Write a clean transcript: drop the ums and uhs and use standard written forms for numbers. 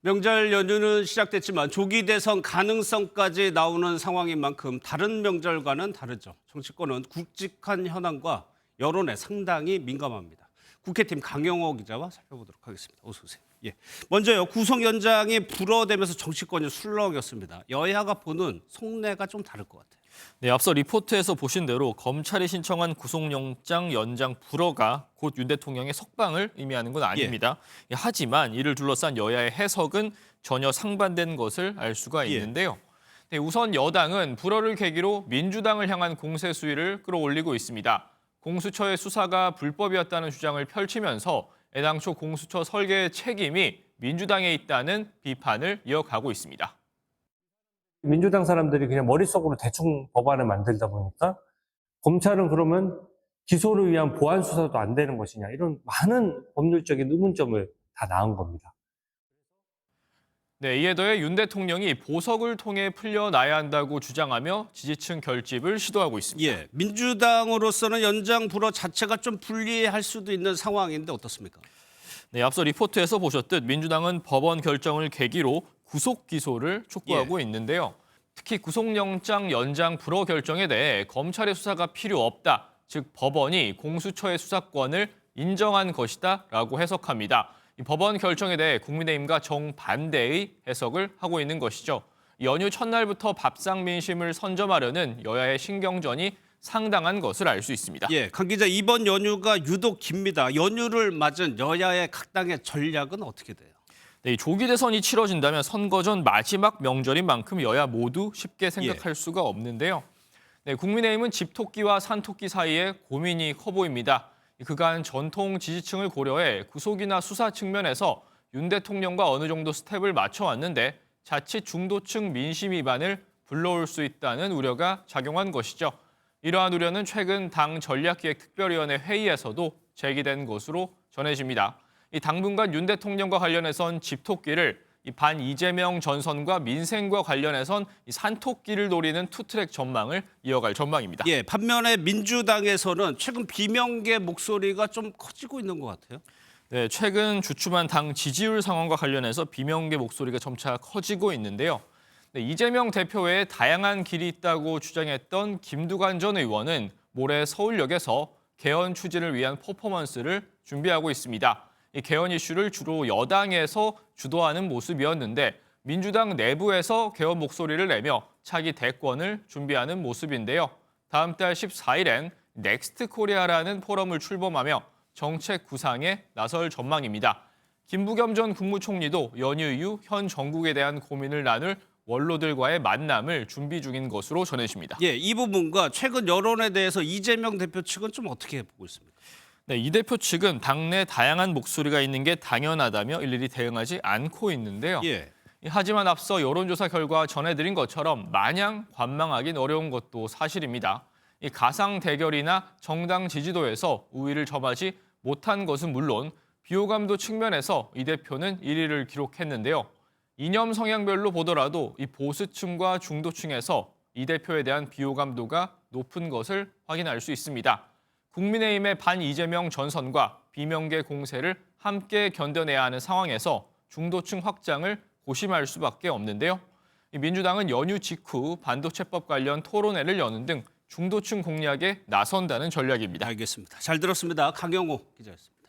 명절 연휴는 시작됐지만 조기 대선 가능성까지 나오는 상황인 만큼 다른 명절과는 다르죠. 정치권은 굵직한 현안과 여론에 상당히 민감합니다. 국회팀 강영호 기자와 살펴보도록 하겠습니다. 어서 오세요. 예. 먼저요. 구속 연장이 불어대면서 정치권이 술렁였습니다. 여야가 보는 속내가 좀 다를 것 같아요. 네, 앞서 리포트에서 보신 대로 검찰이 신청한 구속영장 연장 불허가 곧 윤 대통령의 석방을 의미하는 건 아닙니다. 하지만 이를 둘러싼 여야의 해석은 전혀 상반된 것을 알 수가 있는데요. 네, 우선 여당은 불허를 계기로 민주당을 향한 공세 수위를 끌어올리고 있습니다. 공수처의 수사가 불법이었다는 주장을 펼치면서 애당초 공수처 설계의 책임이 민주당에 있다는 비판을 이어가고 있습니다. 민주당 사람들이 그냥 머릿속으로 대충 법안을 만들다 보니까 검찰은 그러면 기소를 위한 보안 수사도 안 되는 것이냐, 이런 많은 법률적인 의문점을 다 낳은 겁니다. 네, 이에 더해 윤 대통령이 보석을 통해 풀려나야 한다고 주장하며 지지층 결집을 시도하고 있습니다. 예. 민주당으로서는 연장 불허 자체가 좀 불리할 수도 있는 상황인데 어떻습니까? 네, 앞서 리포트에서 보셨듯 민주당은 법원 결정을 계기로 구속 기소를 촉구하고 있는데요. 특히 구속영장 연장 불허 결정에 대해 검찰의 수사가 필요 없다, 즉 법원이 공수처의 수사권을 인정한 것이다라고 해석합니다. 이 법원 결정에 대해 국민의힘과 정반대의 해석을 하고 있는 것이죠. 연휴 첫날부터 밥상 민심을 선점하려는 여야의 신경전이 상당한 것을 알 수 있습니다. 예. 강 기자, 이번 연휴가 유독 깁니다. 연휴를 맞은 여야의 각 당의 전략은 어떻게 돼요? 네, 조기 대선이 치러진다면 선거 전 마지막 명절인 만큼 여야 모두 쉽게 생각할 수가 없는데요. 네, 국민의힘은 집토끼와 산토끼 사이에 고민이 커 보입니다. 그간 전통 지지층을 고려해 구속이나 수사 측면에서 윤 대통령과 어느 정도 스텝을 맞춰왔는데 자칫 중도층 민심 위반을 불러올 수 있다는 우려가 작용한 것이죠. 이러한 우려는 최근 당 전략기획특별위원회 회의에서도 제기된 것으로 전해집니다. 당분간 윤 대통령과 관련해선 집토끼를, 반 이재명 전선과 민생과 관련해선 산토끼를 노리는 투트랙 전망을 이어갈 전망입니다. 예. 반면에 민주당에서는 최근 비명계 목소리가 좀 커지고 있는 것 같아요. 네, 최근 주춤한 당 지지율 상황과 관련해서 비명계 목소리가 점차 커지고 있는데요. 네, 이재명 대표 외에 다양한 길이 있다고 주장했던 김두관 전 의원은 모레 서울역에서 개헌 추진을 위한 퍼포먼스를 준비하고 있습니다. 이 개헌 이슈를 주로 여당에서 주도하는 모습이었는데 민주당 내부에서 개헌 목소리를 내며 차기 대권을 준비하는 모습인데요. 다음 달 14일엔 넥스트 코리아라는 포럼을 출범하며 정책 구상에 나설 전망입니다. 김부겸 전 국무총리도 연휴 이후 현 정국에 대한 고민을 나눌 원로들과의 만남을 준비 중인 것으로 전해집니다. 예. 이 부분과 최근 여론에 대해서 이재명 대표 측은 좀 어떻게 보고 있습니까? 네, 이 대표 측은 당내 다양한 목소리가 있는 게 당연하다며 일일이 대응하지 않고 있는데요. 예. 하지만 앞서 여론조사 결과 전해드린 것처럼 마냥 관망하긴 어려운 것도 사실입니다. 이 가상 대결이나 정당 지지도에서 우위를 점하지 못한 것은 물론 비호감도 측면에서 이 대표는 1위를 기록했는데요. 이념 성향별로 보더라도 이 보수층과 중도층에서 이 대표에 대한 비호감도가 높은 것을 확인할 수 있습니다. 국민의힘의 반 이재명 전선과 비명계 공세를 함께 견뎌내야 하는 상황에서 중도층 확장을 고심할 수밖에 없는데요. 민주당은 연휴 직후 반도체법 관련 토론회를 여는 등 중도층 공략에 나선다는 전략입니다. 알겠습니다. 잘 들었습니다. 강영호 기자였습니다.